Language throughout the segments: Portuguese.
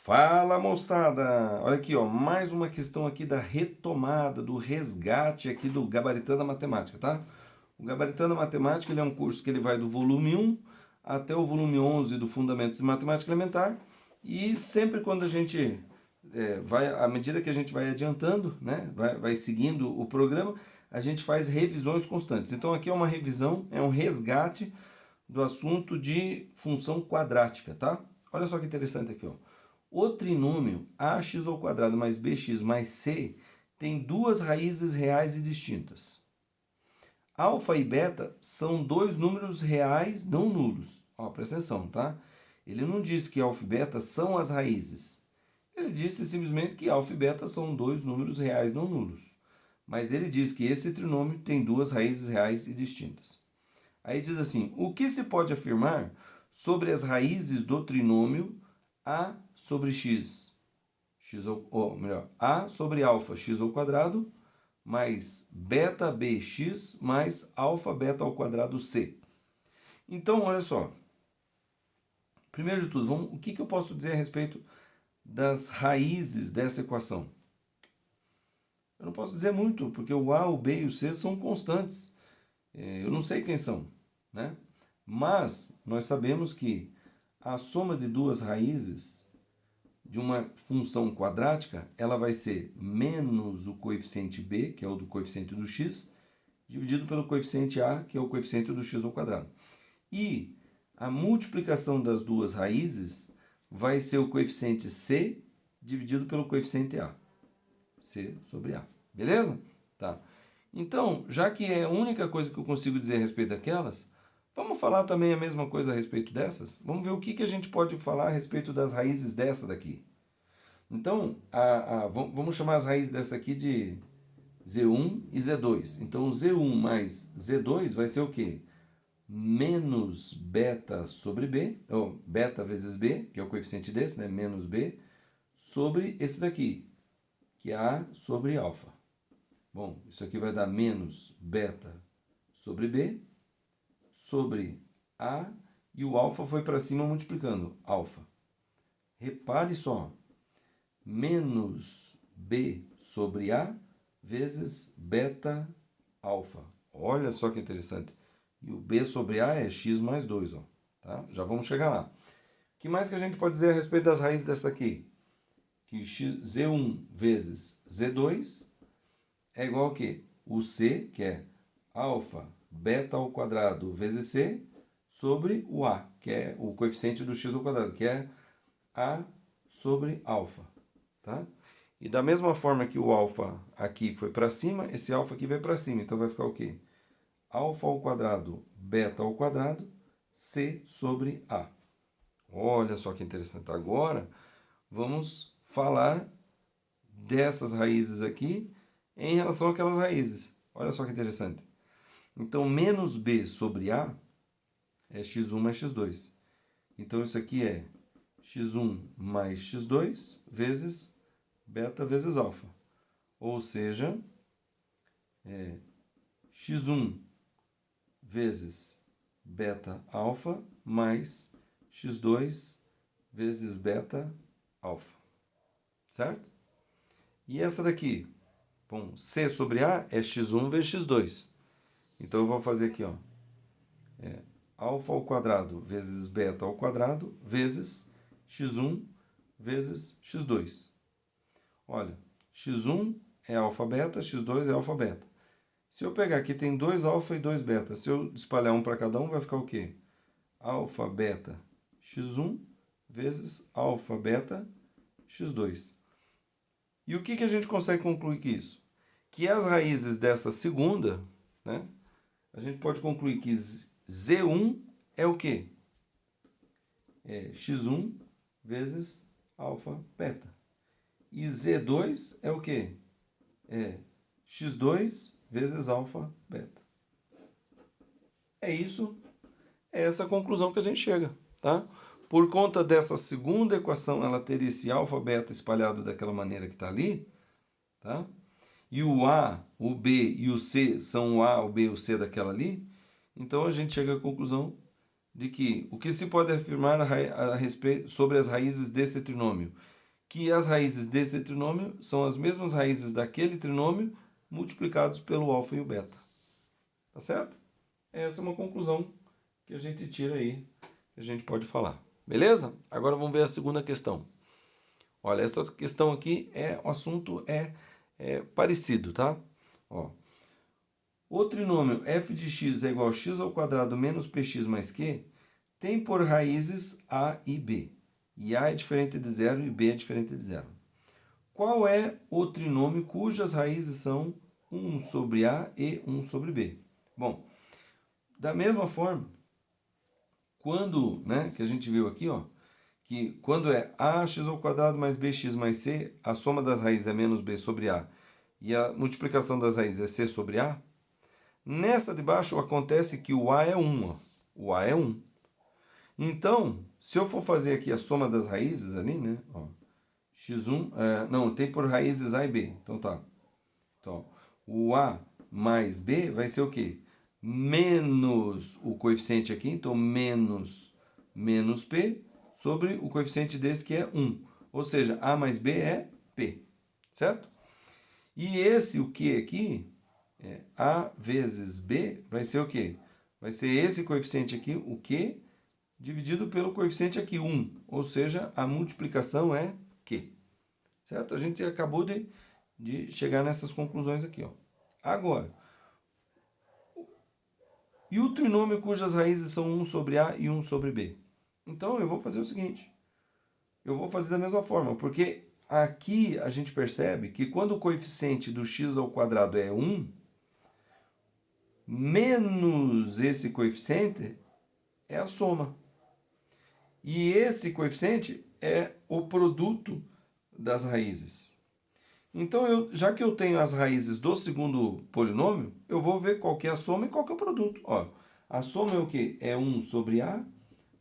Fala, moçada! Olha aqui, ó, mais uma questão aqui da retomada, do resgate aqui do Gabaritando a Matemática, tá? O Gabaritando a Matemática, ele é um curso que ele vai do volume 1 até o volume 11 do Fundamentos de Matemática Elementar, e sempre quando a gente à medida que a gente vai adiantando, né, vai seguindo o programa, a gente faz revisões constantes. Então aqui é uma revisão, é um resgate do assunto de função quadrática, tá? Olha só que interessante aqui, ó. O trinômio ax ao quadrado mais bx mais c tem duas raízes reais e distintas. Alfa e beta são dois números reais não nulos. Ó, presta atenção, tá? Ele não diz que alfa e beta são as raízes. Ele disse simplesmente que alfa e beta são dois números reais não nulos. Mas ele diz que esse trinômio tem duas raízes reais e distintas. Aí diz assim, o que se pode afirmar sobre as raízes do trinômio a sobre x? Ou melhor, a sobre alfa x ao quadrado mais beta bx mais alfa beta ao quadrado c. Então, olha só. Primeiro de tudo, o que eu posso dizer a respeito das raízes dessa equação? Eu não posso dizer muito, porque o a, o b e o c são constantes. Eu não sei quem são, né? Mas nós sabemos que a soma de duas raízes de uma função quadrática, ela vai ser menos o coeficiente b, que é o do coeficiente do x, dividido pelo coeficiente a, que é o coeficiente do x ao quadrado. E a multiplicação das duas raízes vai ser o coeficiente c dividido pelo coeficiente a. C sobre a. Beleza? Tá. Então, já que é a única coisa que eu consigo dizer a respeito daquelas, vamos falar também a mesma coisa a respeito dessas? Vamos ver o que a gente pode falar a respeito das raízes dessa daqui. Então, vamos chamar as raízes dessa aqui de Z1 e Z2. Então, Z1 mais Z2 vai ser o quê? Menos beta sobre B, ou beta vezes B, que é o coeficiente desse, né? Menos B, sobre esse daqui, que é A sobre alfa. Bom, isso aqui vai dar menos beta sobre B, sobre A, e o alfa foi para cima multiplicando, alfa. Repare só, menos B sobre A vezes beta alfa. Olha só que interessante. E o B sobre A é x mais 2, ó, tá? Já vamos chegar lá. O que mais que a gente pode dizer a respeito das raízes dessa aqui? Que Z1 vezes Z2 é igual a quê? O C, que é alfa beta ao quadrado vezes C, sobre o A, que é o coeficiente do x ao quadrado, que é A sobre alfa. Tá? E da mesma forma que o alfa aqui foi para cima, esse alfa aqui vai para cima. Então vai ficar o quê? Alfa ao quadrado beta ao quadrado C sobre A. Olha só que interessante. Agora vamos falar dessas raízes aqui em relação àquelas raízes. Olha só que interessante. Então, menos B sobre A é x1 mais x2. Então, isso aqui é x1 mais x2 vezes beta vezes alfa. Ou seja, x1 vezes beta alfa mais x2 vezes beta alfa. Certo? E essa daqui? Bom, C sobre A é x1 vezes x2. Então eu vou fazer aqui, ó. Alfa ao quadrado vezes beta ao quadrado vezes x1 vezes x2. Olha, x1 é alfa beta, x2 é alfa beta. Se eu pegar aqui, tem 2 alfa e 2 beta. Se eu espalhar um para cada um, vai ficar o quê? Alfa beta x1 vezes alfa beta x2. E o que a gente consegue concluir com isso? Que as raízes dessa segunda, né, a gente pode concluir que Z1 é o quê? É x1 vezes alfa beta. E Z2 é o quê? É x2 vezes alfa beta. É isso, é essa a conclusão que a gente chega, tá? Por conta dessa segunda equação, ela ter esse alfa beta espalhado daquela maneira que está ali, tá? E o A, o B e o C são o A, o B e o C daquela ali, então a gente chega à conclusão de que o que se pode afirmar a respeito sobre as raízes desse trinômio? que as raízes desse trinômio são as mesmas raízes daquele trinômio multiplicados pelo alfa e o beta. Tá certo? Essa é uma conclusão que a gente tira aí, que a gente pode falar. Beleza? Agora vamos ver a segunda questão. Olha, essa questão aqui, o assunto é parecido, tá? Ó, o trinômio f de x é igual a x ao quadrado menos px mais q tem por raízes a e b. E a é diferente de zero e b é diferente de zero. Qual é o trinômio cujas raízes são 1 sobre a e 1 sobre b? Bom, da mesma forma, quando, que a gente viu aqui, ó, que quando é ax ao quadrado mais bx mais c, a soma das raízes é menos b sobre a e a multiplicação das raízes é c sobre a, nessa de baixo acontece que o a é 1, ó. O a é 1. Então, se eu for fazer aqui a soma das raízes ali, né, ó, x1, não, tem por raízes a e b, então tá. Então, o a mais b vai ser o quê? Menos o coeficiente aqui, então menos p sobre o coeficiente desse que é 1. Ou seja, a mais b é p, certo? E esse, o que aqui, a vezes b, vai ser o quê? Vai ser esse coeficiente aqui, o q, dividido pelo coeficiente aqui, 1. Ou seja, a multiplicação é q. Certo? A gente acabou de chegar nessas conclusões aqui, ó. Agora, e o trinômio cujas raízes são 1 sobre a e 1 sobre b? Então, eu vou fazer o seguinte. Eu vou fazer da mesma forma, porque aqui a gente percebe que quando o coeficiente do x ao quadrado é 1, menos esse coeficiente é a soma. E esse coeficiente é o produto das raízes. Então, já que eu tenho as raízes do segundo polinômio, eu vou ver qual que é a soma e qual que é o produto. Ó, a soma é o quê? É 1 sobre a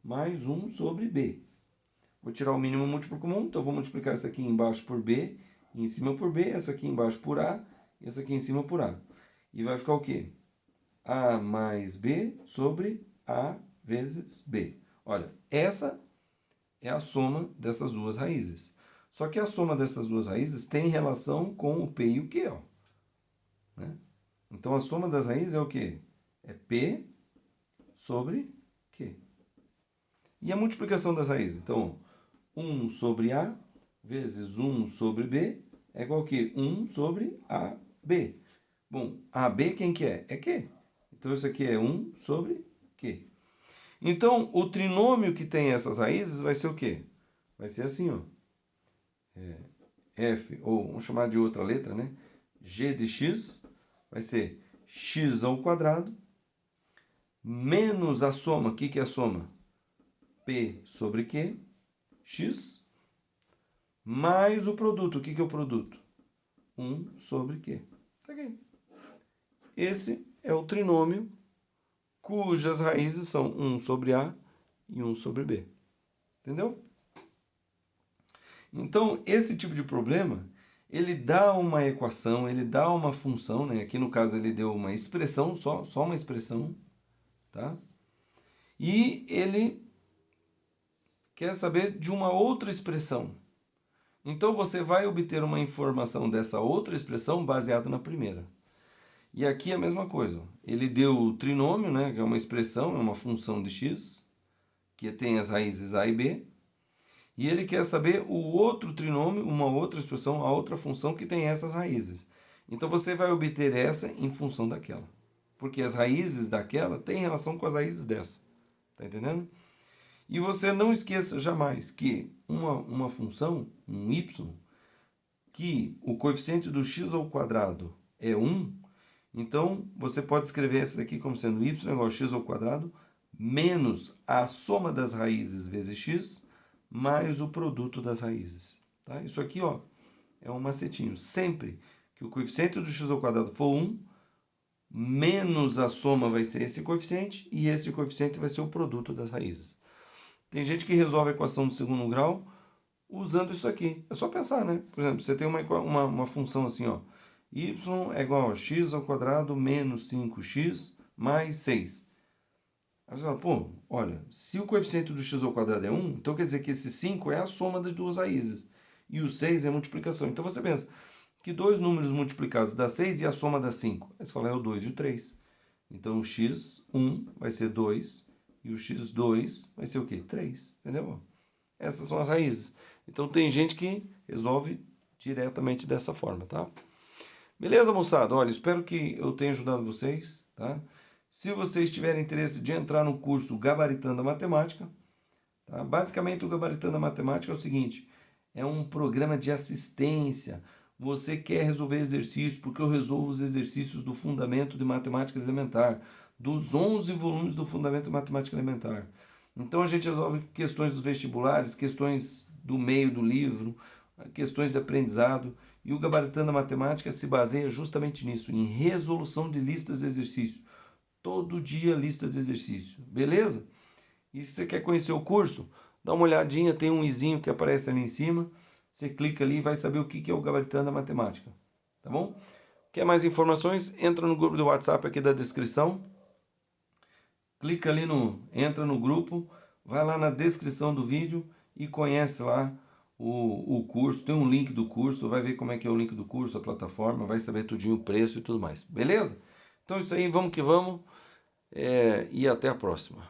mais 1 sobre b. Vou tirar o mínimo múltiplo comum, então vou multiplicar essa aqui embaixo por b, e em cima por b, essa aqui embaixo por a, e essa aqui em cima por a. E vai ficar o quê? A mais b sobre a vezes b. Olha, essa é a soma dessas duas raízes. Só que a soma dessas duas raízes tem relação com o p e o q, ó. Né? Então, a soma das raízes é o quê? É p sobre q. E a multiplicação das raízes? Então, 1 sobre a vezes 1 sobre b é igual a quê? 1 sobre ab. Bom, ab quem que é? É q. Então, isso aqui é 1 sobre q. Então, o trinômio que tem essas raízes vai ser o quê? Vai ser assim, ó. F, ou vamos chamar de outra letra, né? G de x vai ser x ao quadrado menos a soma. O que é a soma? P sobre Q, x, mais o produto. O que é o produto? 1 sobre Q. Tá aqui. Esse é o trinômio cujas raízes são 1 sobre A e 1 sobre B. Entendeu? Então, esse tipo de problema, ele dá uma equação, ele dá uma função, né? Aqui no caso ele deu uma expressão, só uma expressão, tá? E ele quer saber de uma outra expressão. Então, você vai obter uma informação dessa outra expressão baseada na primeira. E aqui é a mesma coisa. Ele deu o trinômio, né? Que é uma expressão, é uma função de x, que tem as raízes a e b. E ele quer saber o outro trinômio, uma outra expressão, a outra função que tem essas raízes. Então você vai obter essa em função daquela. Porque as raízes daquela têm relação com as raízes dessa. Tá entendendo? E você não esqueça jamais que uma função, um y, que o coeficiente do x ao quadrado é 1, então você pode escrever essa daqui como sendo y igual a x ao quadrado menos a soma das raízes vezes x mais o produto das raízes. Tá? Isso aqui, ó, é um macetinho. Sempre que o coeficiente do x ao quadrado for 1, menos a soma vai ser esse coeficiente e esse coeficiente vai ser o produto das raízes. Tem gente que resolve a equação do segundo grau usando isso aqui. É só pensar, né? Por exemplo, você tem uma função assim, ó. Y é igual a x ao quadrado menos 5x mais 6. Aí você fala, pô, olha, se o coeficiente do x ao quadrado é 1, então quer dizer que esse 5 é a soma das duas raízes. e o 6 é multiplicação. Então você pensa que dois números multiplicados dá 6 e a soma dá 5. Aí você fala, é o 2 e o 3. Então o x1 vai ser 2 e o x2 vai ser o quê? 3. Entendeu? Essas são as raízes. Então tem gente que resolve diretamente dessa forma, tá? Beleza, moçada? Olha, espero que eu tenha ajudado vocês, tá? Se vocês tiverem interesse de entrar no curso Gabaritando a Matemática, tá? Basicamente o Gabaritando a Matemática é o seguinte, é um programa de assistência. Você quer resolver exercícios, porque eu resolvo os exercícios do Fundamento de Matemática Elementar, dos 11 volumes do Fundamento de Matemática Elementar. Então a gente resolve questões dos vestibulares, questões do meio do livro, questões de aprendizado. E o Gabaritando a Matemática se baseia justamente nisso, em resolução de listas de exercícios. Todo dia lista de exercício, beleza? E se você quer conhecer o curso, dá uma olhadinha, tem um izinho que aparece ali em cima. Você clica ali e vai saber o que é o Gabaritando a Matemática, tá bom? Quer mais informações? Entra no grupo do WhatsApp aqui da descrição. Clica ali entra no grupo, vai lá na descrição do vídeo e conhece lá o curso. Tem um link do curso, vai ver como é que é o link do curso, a plataforma, vai saber tudinho o preço e tudo mais, beleza? Então é isso aí, vamos que vamos, e até a próxima.